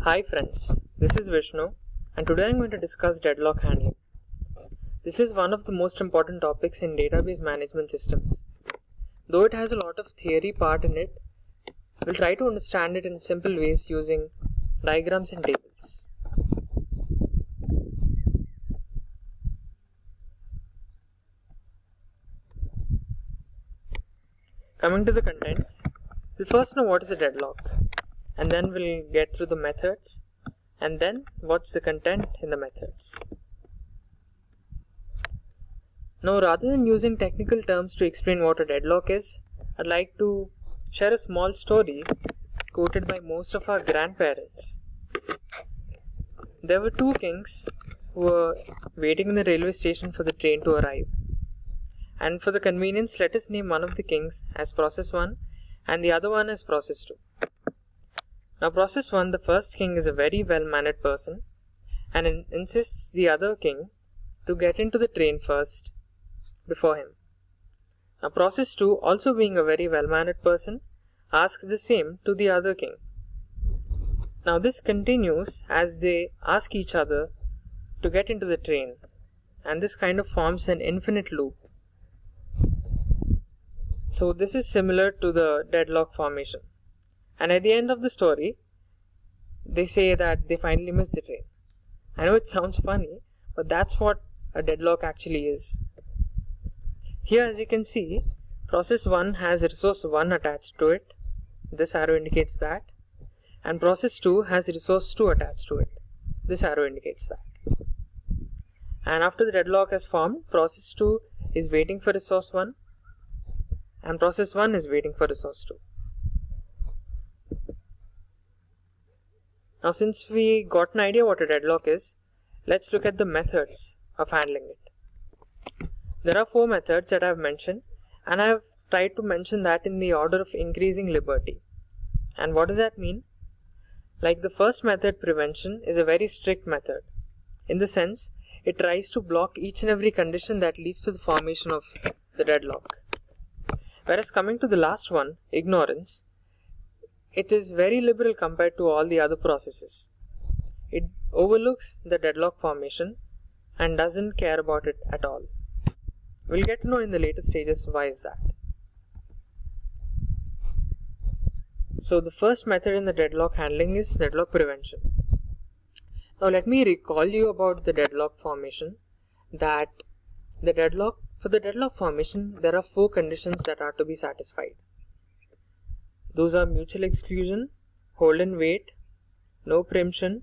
Hi friends, this is Vishnu and today I'm going to discuss deadlock handling. This is one of the most important topics in database management systems. Though it has a lot of theory part in it, we'll try to understand it in simple ways using diagrams and tables. Coming to the contents, we'll first know what is a deadlock, and then we'll get through the methods, and then what's the content in the methods. Now, rather than using technical terms to explain what a deadlock is, I'd like to share a small story quoted by most of our grandparents. There were two kings who were waiting in the railway station for the train to arrive. And for the convenience, let us name one of the kings as process 1 and the other one as process 2. Now, process 1, the first king, is a very well-mannered person and insists the other king to get into the train first before him. Now, process 2, also being a very well-mannered person, asks the same to the other king. Now, this continues as they ask each other to get into the train, and this kind of forms an infinite loop. So, this is similar to the deadlock formation. And at the end of the story, they say that they finally missed the train. I know it sounds funny, but that's what a deadlock actually is. Here, as you can see, process 1 has resource 1 attached to it. This arrow indicates that. And process 2 has resource 2 attached to it. This arrow indicates that. And after the deadlock has formed, process 2 is waiting for resource 1 and process 1 is waiting for resource 2. Now, since we got an idea what a deadlock is, let's look at the methods of handling it. There are 4 methods that I have mentioned, and I have tried to mention that in the order of increasing liberty. And what does that mean? Like the first method, prevention, is a very strict method, in the sense it tries to block each and every condition that leads to the formation of the deadlock. Whereas coming to the last one, ignorance, it is very liberal compared to all the other processes. It overlooks the deadlock formation and doesn't care about it at all. We'll get to know in the later stages why is that. So the first method in the deadlock handling is deadlock prevention. Now let me recall you about the deadlock formation, that for the deadlock formation there are 4 conditions that are to be satisfied. Those are mutual exclusion, hold and wait, no preemption,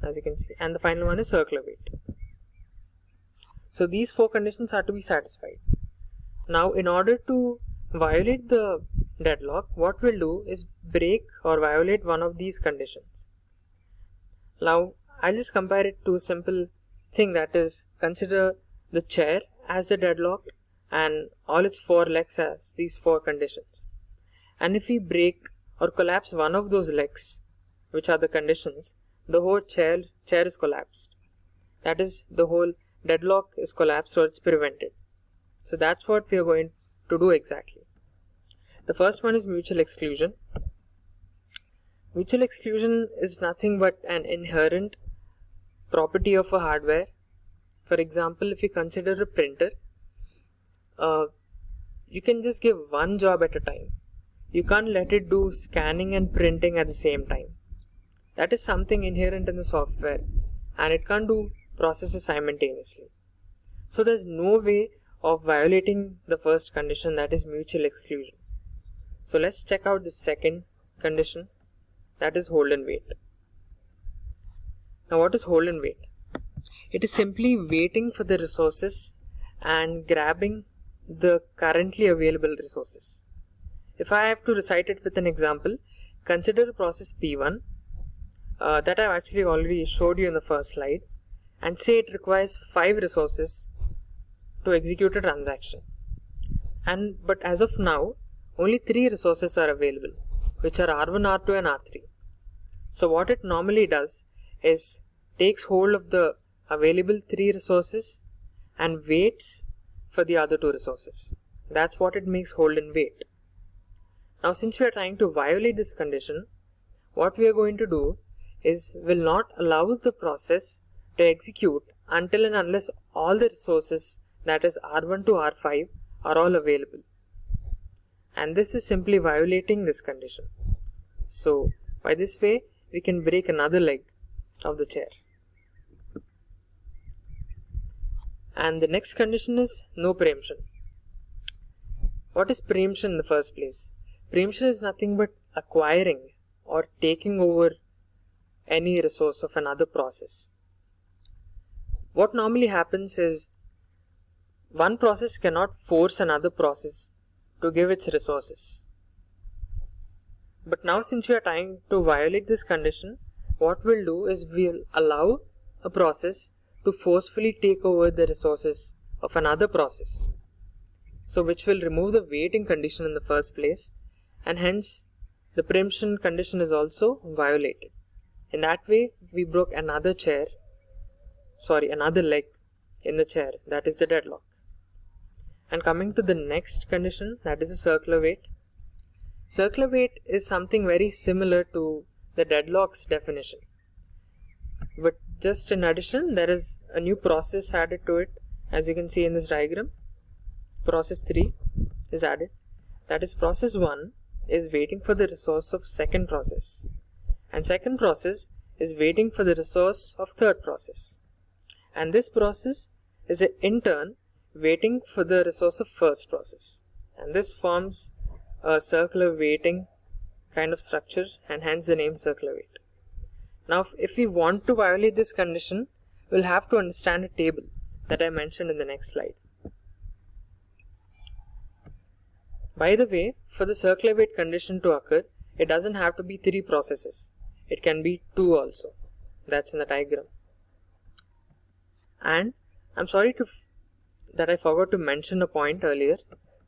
as you can see, and the final one is circular wait. So these 4 conditions are to be satisfied. Now, in order to violate the deadlock, what we'll do is break or violate one of these conditions. Now, I'll just compare it to a simple thing, that is, consider the chair as the deadlock and all its 4 legs as these 4 conditions. And if we break or collapse one of those legs, which are the conditions, the whole chair is collapsed. That is, the whole deadlock is collapsed or it's prevented. So that's what we are going to do exactly. The first one is mutual exclusion. Mutual exclusion is nothing but an inherent property of a hardware. For example, if you consider a printer, you can just give one job at a time. You can't let it do scanning and printing at the same time. That is something inherent in the software, and it can't do processes simultaneously. So there's no way of violating the first condition, that is mutual exclusion. So let's check out the second condition, that is hold and wait. Now what is hold and wait? It is simply waiting for the resources and grabbing the currently available resources. If I have to recite it with an example, consider a process P1 that I've actually already showed you in the first slide, and say it requires 5 resources to execute a transaction. But as of now, only 3 resources are available, which are R1, R2 and R3. So what it normally does is takes hold of the available 3 resources and waits for the other 2 resources. That's what it makes hold and wait. Now, since we are trying to violate this condition, what we are going to do is will not allow the process to execute until and unless all the resources, that is R1 to R5, are all available. And this is simply violating this condition. So by this way we can break another leg of the chair. And the next condition is no preemption. What is preemption in the first place? Preemption is nothing but acquiring or taking over any resource of another process. What normally happens is one process cannot force another process to give its resources. But now since we are trying to violate this condition, what we'll do is we'll allow a process to forcefully take over the resources of another process. So which will remove the waiting condition in the first place, and hence the preemption condition is also violated. In that way we broke another leg in the chair, that is the deadlock. And coming to the next condition, that is a circular wait. Circular wait is something very similar to the deadlock's definition, but just in addition there is a new process added to it. As you can see in this diagram, process 3 is added. That is, process 1 is waiting for the resource of second process, and second process is waiting for the resource of third process, and this process is in turn waiting for the resource of first process, and this forms a circular waiting kind of structure, and hence the name circular wait. Now if we want to violate this condition, we'll have to understand a table that I mentioned in the next slide. By the way, for the circular wait condition to occur, it doesn't have to be 3 processes. It can be 2 also. That's in the diagram. And I'm sorry that I forgot to mention a point earlier,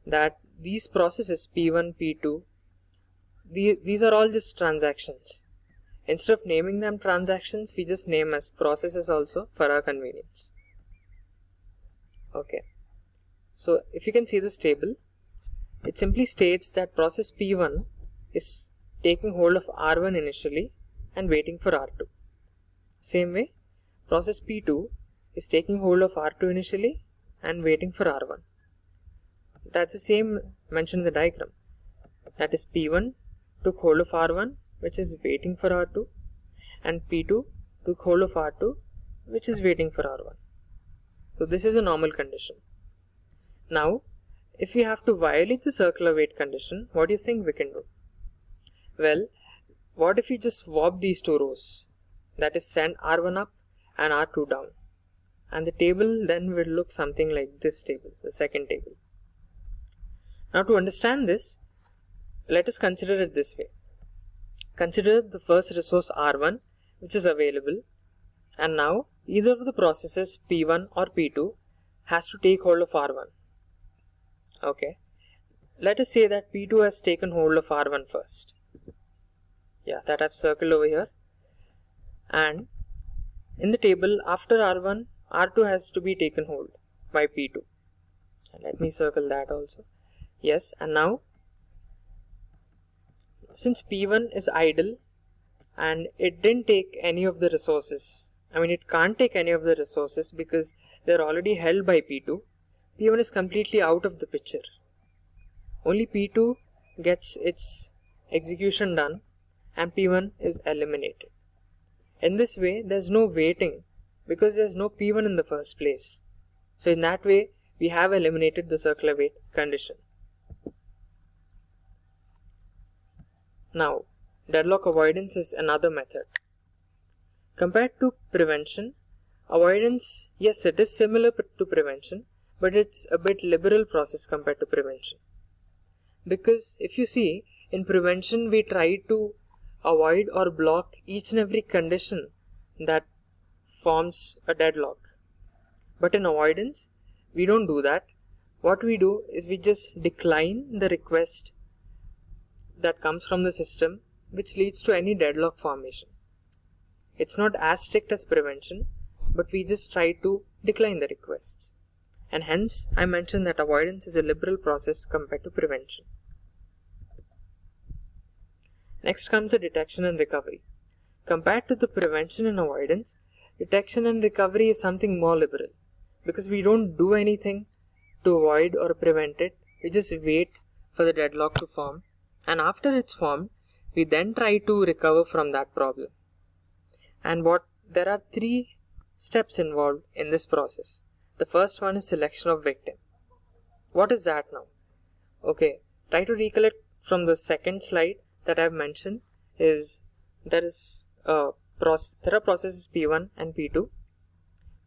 that these processes P1, P2, these are all just transactions. Instead of naming them transactions, we just name as processes also for our convenience. Okay. So if you can see this table, it simply states that process P1 is taking hold of R1 initially and waiting for R2. Same way, process P2 is taking hold of R2 initially and waiting for R1. That's the same mentioned in the diagram. That is, P1 took hold of R1, which is waiting for R2, and P2 took hold of R2, which is waiting for R1. So this is a normal condition. Now if we have to violate the circular wait condition, what do you think we can do? Well, what if we just swap these 2 rows? That is, send R1 up and R2 down, and the table then will look something like this table, the second table. Now to understand this, let us consider it this way. Consider the first resource R1 which is available, and now either of the processes P1 or P2 has to take hold of R1. Okay, let us say that P2 has taken hold of R1 first. Yeah, that I've circled over here. And in the table after R1, R2 has to be taken hold by P2. Let me circle that also. Yes, and now since P1 is idle and it didn't take any of the resources, it can't take any of the resources because they're already held by P2. P1 is completely out of the picture. Only P2 gets its execution done and P1 is eliminated. In this way, there's no waiting because there's no P1 in the first place. So in that way, we have eliminated the circular wait condition. Now, deadlock avoidance is another method. Compared to prevention, avoidance, yes, it is similar to prevention, but it's a bit liberal process compared to prevention. Because if you see, in prevention we try to avoid or block each and every condition that forms a deadlock. But in avoidance, we don't do that. What we do is we just decline the request that comes from the system which leads to any deadlock formation. It's not as strict as prevention, but we just try to decline the requests. And hence, I mentioned that avoidance is a liberal process compared to prevention. Next comes the detection and recovery. Compared to the prevention and avoidance, detection and recovery is something more liberal, because we don't do anything to avoid or prevent it. We just wait for the deadlock to form, and after it's formed, we then try to recover from that problem. And there are 3 steps involved in this process. The first one is selection of victim. What is that now? Okay, try to recollect from the second slide that I've mentioned. There are processes P1 and P2.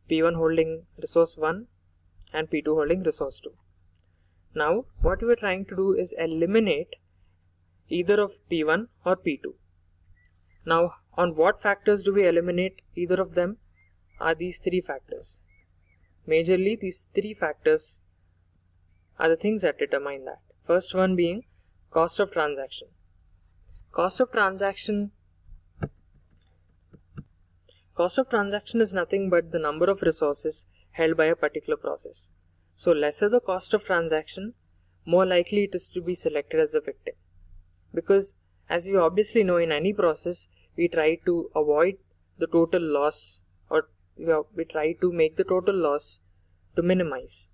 P1 holding resource 1 and P2 holding resource 2. Now what we are trying to do is eliminate either of P1 or P2. Now on what factors do we eliminate either of them? Are these 3 factors. Majorly these 3 factors are the things that determine that. First one being cost of transaction. Cost of transaction is nothing but the number of resources held by a particular process. So lesser the cost of transaction, more likely it is to be selected as a victim. Because as we obviously know, in any process, we try to avoid the total loss, or we try to make the total loss to minimize.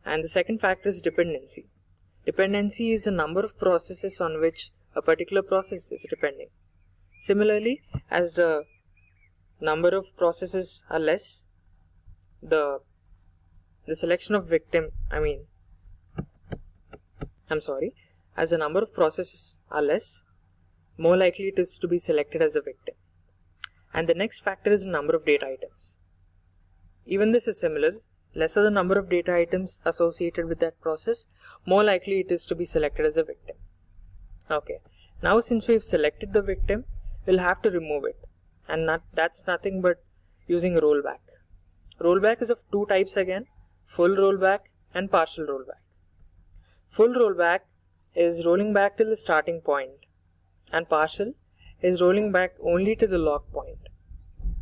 And the second factor is dependency. Dependency is the number of processes on which a particular process is depending. Similarly, as the number of processes are less, the selection of victim, as the number of processes are less, more likely it is to be selected as a victim. And the next factor is the number of data items. Even this is similar. Lesser the number of data items associated with that process, more likely it is to be selected as a victim. Okay, now since we've selected the victim, we'll have to remove it, and that's nothing but using rollback. Rollback is of 2 types again, full rollback and partial rollback. Full rollback is rolling back till the starting point, and partial is rolling back only to the lock point.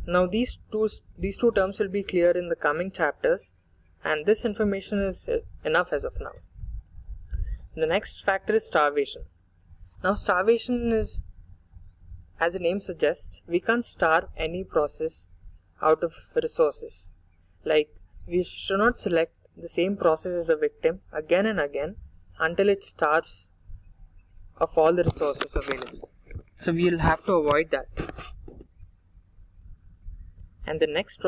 Now these two terms will be clear in the coming chapters, and this information is enough as of now. The next factor is starvation. Now starvation is, as the name suggests, we can't starve any process out of resources. Like, we should not select the same process as a victim again and again until it starves of all the resources available. So we will have to avoid that. And the next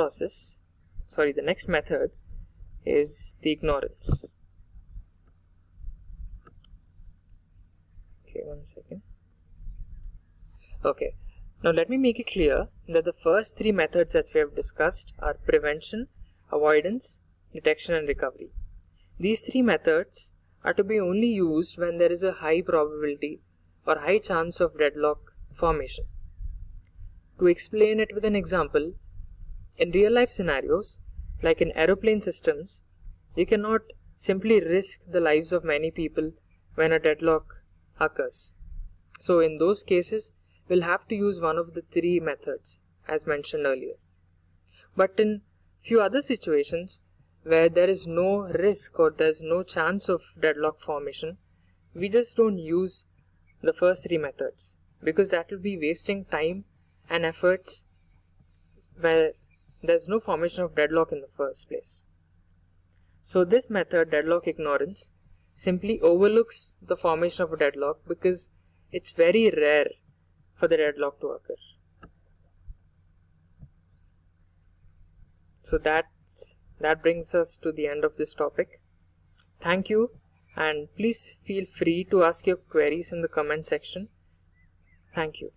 method is the ignorance. Okay, one second. Okay, now let me make it clear that the first 3 methods that we have discussed are prevention, avoidance, detection and recovery. These 3 methods are to be only used when there is a high probability or high chance of deadlock formation. To explain it with an example, in real life scenarios, like in aeroplane systems, you cannot simply risk the lives of many people when a deadlock occurs. So in those cases, we'll have to use one of the 3 methods as mentioned earlier. But in few other situations where there is no risk or there's no chance of deadlock formation, we just don't use the first 3 methods, because that will be wasting time and efforts where there's no formation of deadlock in the first place. So this method, deadlock ignorance, simply overlooks the formation of a deadlock because it's very rare for the deadlock to occur. So that brings us to the end of this topic. Thank you, and please feel free to ask your queries in the comment section. Thank you.